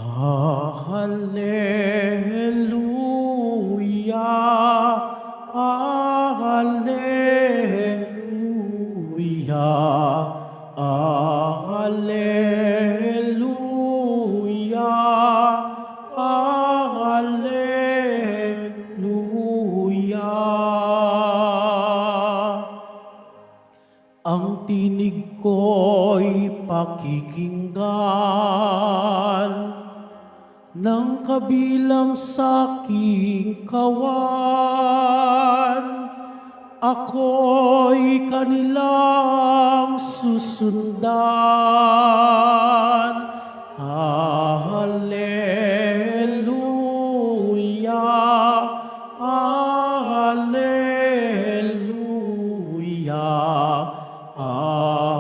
Hallelujah, Hallelujah, Hallelujah, Hallelujah. Ang tinig ko'y pakikinggan ng kabilang sa'king kawan. Ako'y kanilang susundan. Hallelujah, Hallelujah, Hallelujah,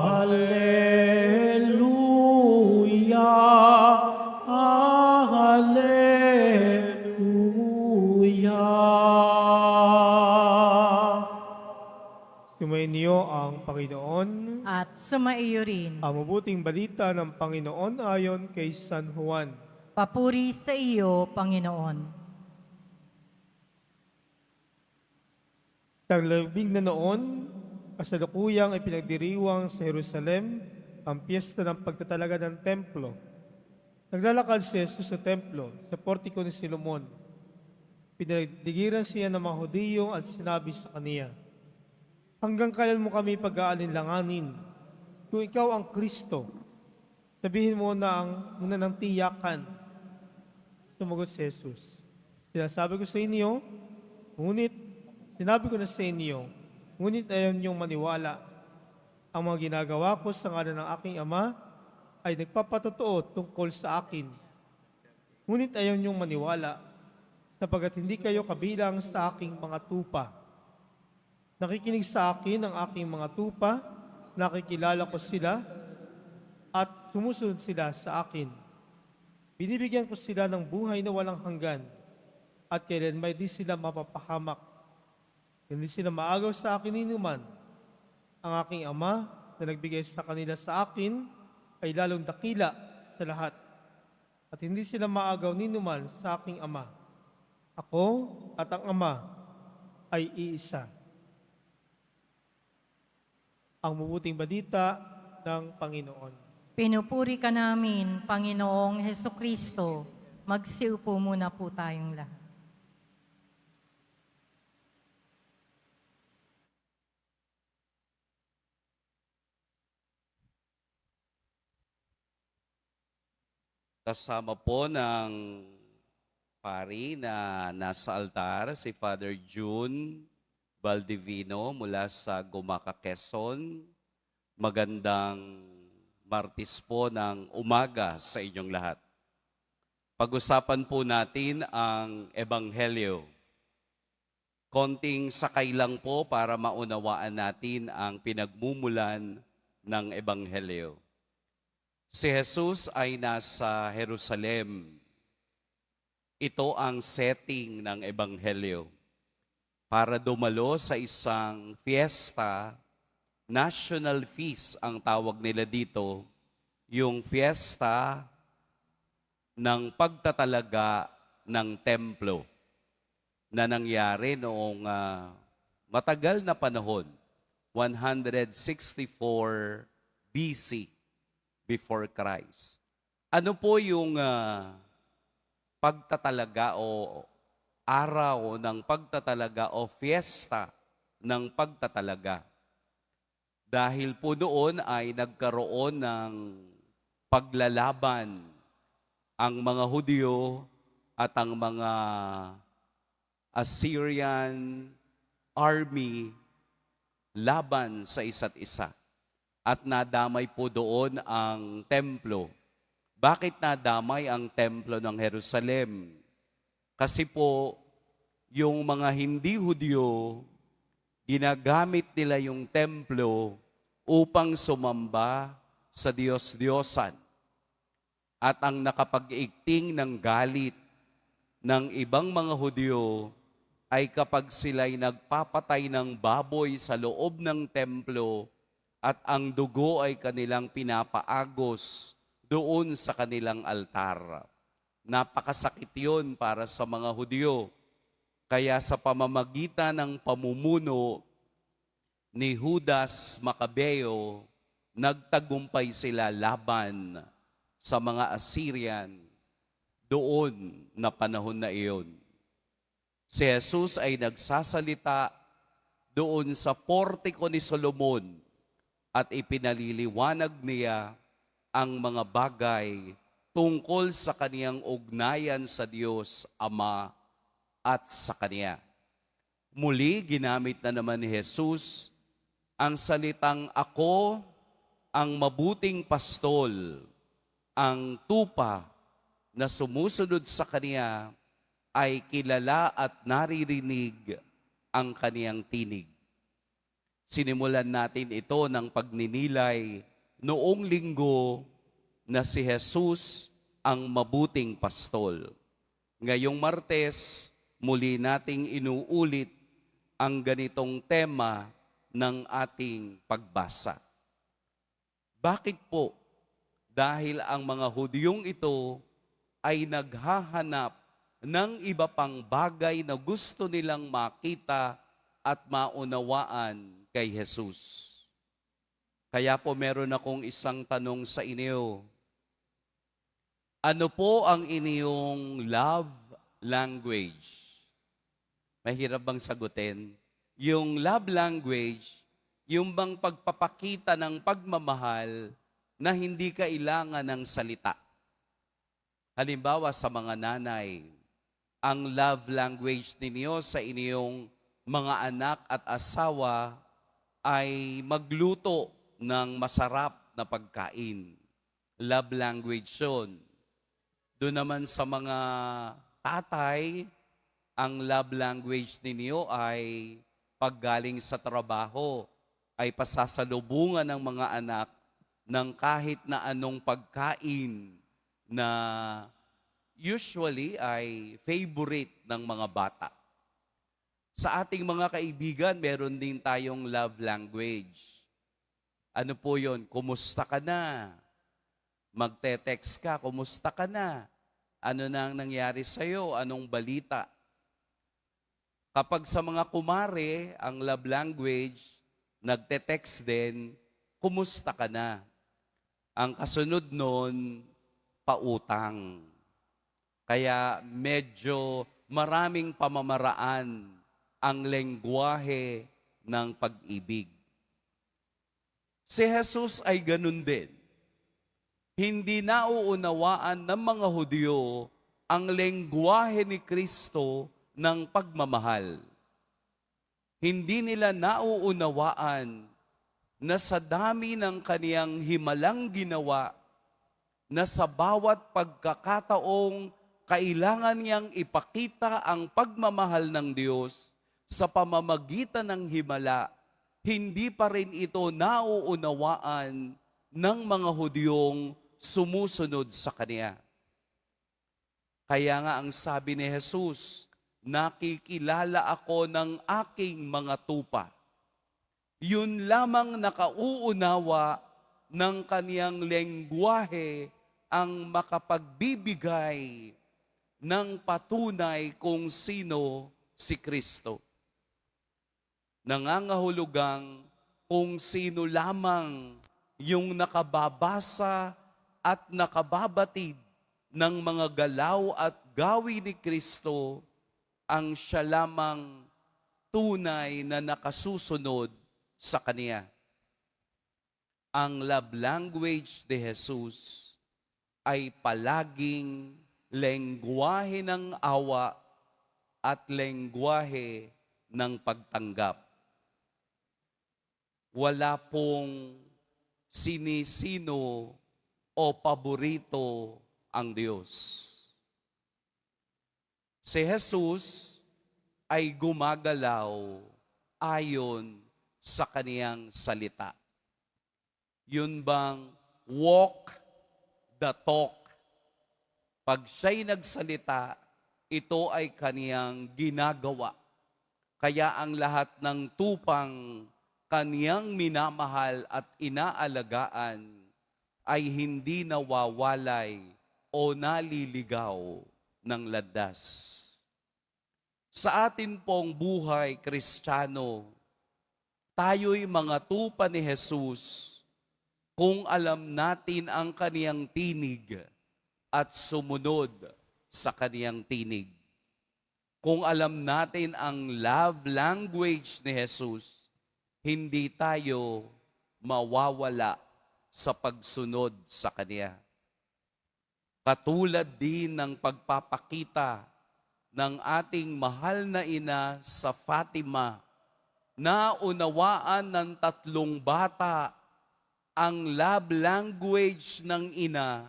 Hallelujah. Sumainyo ang Panginoon. At sumaiyo rin. Ang mabuting balita ng Panginoon ayon kay San Juan. Papuri sa iyo, Panginoon. Taglabing na noon, kasalukuyang ipinagdiriwang sa Jerusalem ang piyesta ng pagtatalaga ng templo. Naglalakad si Jesus sa templo, sa portiko ni Solomon. Pinagdigiran siya ng mga Hudiyo at sinabi sa kaniya, "Hanggang kailan mo kami pag-aalinlanganin? Kung ikaw ang Kristo, sabihin mo na muna ng tiyakan." Sumagot si Jesus, "Sinasabi ko sa inyo, sinabi ko na sa inyo, ngunit ayaw niyong maniwala. Ang mga ginagawa ko sa ngalan ng aking Ama ay nagpapatotoo tungkol sa akin. Ngunit ayaw niyong maniwala, sapagkat hindi kayo kabilang sa aking mga tupa. Nakikinig sa akin ang aking mga tupa, nakikilala ko sila, at sumusunod sila sa akin. Binibigyan ko sila ng buhay na walang hanggan, at kailan may di sila mapapahamak. Hindi sila maagaw sa akin ninuman. Ang aking Ama na nagbigay sa kanila sa akin ay lalong dakila sa lahat. At hindi sila maagaw ninuman sa aking Ama. Ako at ang Ama ay iisa." Ang mabuting balita ng Panginoon. Pinupuri ka namin, Panginoong Hesukristo. Magsiupo muna po tayong lahat. Kasama po ng pari na nasa altar, si Father June Baldivino mula sa Gumaca, Quezon. Magandang Martes po ng umaga sa inyong lahat. Pag-usapan po natin ang Ebanghelyo. Konting sakay lang po para maunawaan natin ang pinagmumulan ng Ebanghelyo. Si Jesus ay nasa Jerusalem. Ito ang setting ng Ebanghelyo. Para dumalo sa isang fiesta, national feast ang tawag nila dito, yung fiesta ng pagtatalaga ng templo na nangyari noong matagal na panahon, 164 BC. Before Christ. Ano po yung pagtatalaga o araw ng pagtatalaga o fiesta ng pagtatalaga? Dahil po doon ay nagkaroon ng paglalaban ang mga Hudyo at ang mga Assyrian army laban sa isa't isa. At nadamay po doon ang templo. Bakit nadamay ang templo ng Jerusalem? Kasi po, yung mga hindi Hudyo, ginagamit nila yung templo upang sumamba sa Diyos-Diyosan. At ang nakapag-igting ng galit ng ibang mga Hudyo ay kapag sila'y nagpapatay ng baboy sa loob ng templo, at ang dugo ay kanilang pinapaagos doon sa kanilang altar. Napakasakit yun para sa mga Hudyo. Kaya sa pamamagitan ng pamumuno ni Judas Macabeo, nagtagumpay sila laban sa mga Assyrian doon na panahon na iyon. Si Jesus ay nagsasalita doon sa portiko ni Solomon at ipinaliliwanag niya ang mga bagay tungkol sa kaniyang ugnayan sa Diyos Ama at sa Kanya. Muli, ginamit na naman ni Jesus ang salitang ako, ang mabuting pastol, ang tupa na sumusunod sa Kanya ay kilala at naririnig ang Kaniyang tinig. Sinimulan natin ito ng pagninilay noong linggo na si Jesus ang mabuting pastol. Ngayong Martes, muli nating inuulit ang ganitong tema ng ating pagbasa. Bakit po? Dahil ang mga Hudyong ito ay naghahanap ng iba pang bagay na gusto nilang makita at maunawaan kay Jesus. Kaya po meron akong isang tanong sa inyo. Ano po ang inyong love language? Mahirap bang sagutin? Yung love language, yung bang pagpapakita ng pagmamahal na hindi kailangan ng salita. Halimbawa sa mga nanay, ang love language ninyo sa inyong mga anak at asawa ay magluto ng masarap na pagkain. Love language yun. Doon naman sa mga tatay, ang love language ninyo ay paggaling sa trabaho, ay pasasalubungan ng mga anak ng kahit na anong pagkain na usually ay favorite ng mga bata. Sa ating mga kaibigan, meron din tayong love language. Ano po yun? Kumusta ka na? Magte-text ka, kumusta ka na? Ano nang nangyari sa'yo? Anong balita? Kapag sa mga kumare, ang love language, nagte-text din, kumusta ka na? Ang kasunod nun, pautang. Kaya medyo maraming pamamaraan ang lengguwahe ng pag-ibig. Si Jesus ay ganun din. Hindi nauunawaan ng mga Hudyo ang lengguwahe ni Kristo ng pagmamahal. Hindi nila nauunawaan na sa dami ng kaniyang himalang ginawa, na sa bawat pagkakataong kailangan niyang ipakita ang pagmamahal ng Diyos sa pamamagitan ng himala, hindi pa rin ito nauunawaan ng mga Hudyong sumusunod sa Kanya. Kaya nga ang sabi ni Jesus, nakikilala ako ng aking mga tupa. Yun lamang nakauunawa ng kaniyang lengguwahe ang makapagbibigay ng patunay kung sino si Kristo. Nangangahulugang kung sino lamang yung nakababasa at nakababatid ng mga galaw at gawi ni Kristo, ang siya lamang tunay na nakasusunod sa Kanya. Ang love language ni Jesus ay palaging lengguwahe ng awa at lengguwahe ng pagtanggap. Wala pong sinisino o paborito ang Diyos. Si Jesus ay gumagalaw ayon sa kaniyang salita. Yun bang walk the talk? Pag siya'y nagsalita, ito ay kaniyang ginagawa. Kaya ang lahat ng tupang kaniyang minamahal at inaalagaan ay hindi nawawalay o naliligaw ng landas. Sa atin pong buhay Kristiyano, tayo'y mga tupa ni Jesus kung alam natin ang kaniyang tinig at sumunod sa kaniyang tinig. Kung alam natin ang love language ni Jesus, hindi tayo mawawala sa pagsunod sa Kanya. Katulad din ng pagpapakita ng ating mahal na ina sa Fatima, na unawaan ng 3 bata ang love language ng ina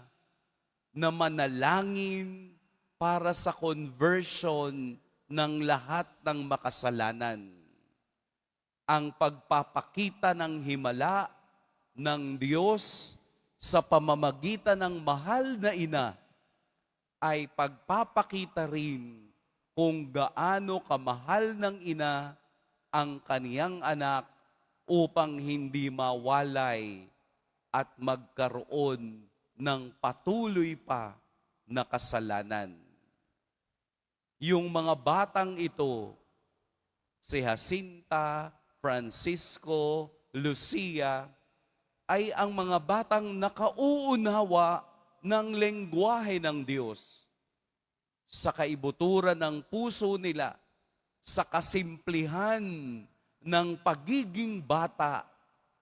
na manalangin para sa conversion ng lahat ng makasalanan. Ang pagpapakita ng himala ng Diyos sa pamamagitan ng mahal na ina ay pagpapakita rin kung gaano kamahal ng ina ang kaniyang anak upang hindi mawalay at magkaroon ng patuloy pa na kasalanan. Yung mga batang ito, si Jacinta, Francisco, Lucia, ay ang mga batang nakauunawa ng lengguwahe ng Diyos. Sa kaibuturan ng puso nila, sa kasimplihan ng pagiging bata,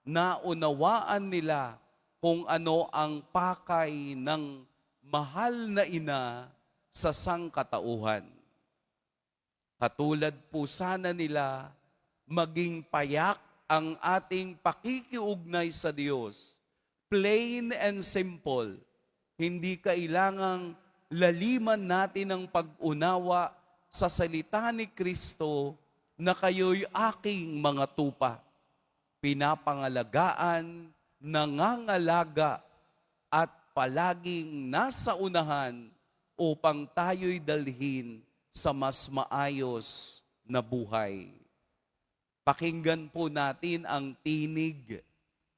naunawaan nila kung ano ang pakay ng mahal na ina sa sangkatauhan. Katulad po sana nila, maging payak ang ating pakikiugnay sa Diyos. Plain and simple. Hindi kailangang laliman natin ang pag-unawa sa salita ni Kristo na kayo'y aking mga tupa. Pinapangalagaan, nangangalaga, at palaging nasa unahan upang tayo'y dalhin sa mas maayos na buhay. Pakinggan po natin ang tinig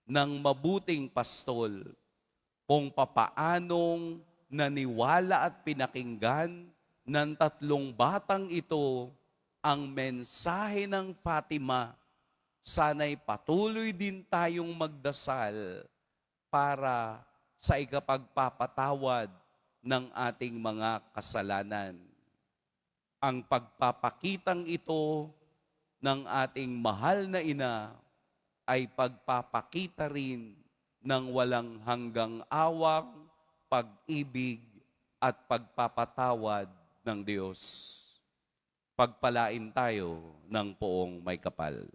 ng mabuting pastol kung papaanong naniwala at pinakinggan ng 3 batang ito ang mensahe ng Fatima. Sana'y patuloy din tayong magdasal para sa ikapagpapatawad ng ating mga kasalanan. Ang pagpapakitang ito ng ating mahal na ina ay pagpapakita rin ng walang hanggang awang pag-ibig at pagpapatawad ng Diyos. Pagpalain tayo ng poong may kapal.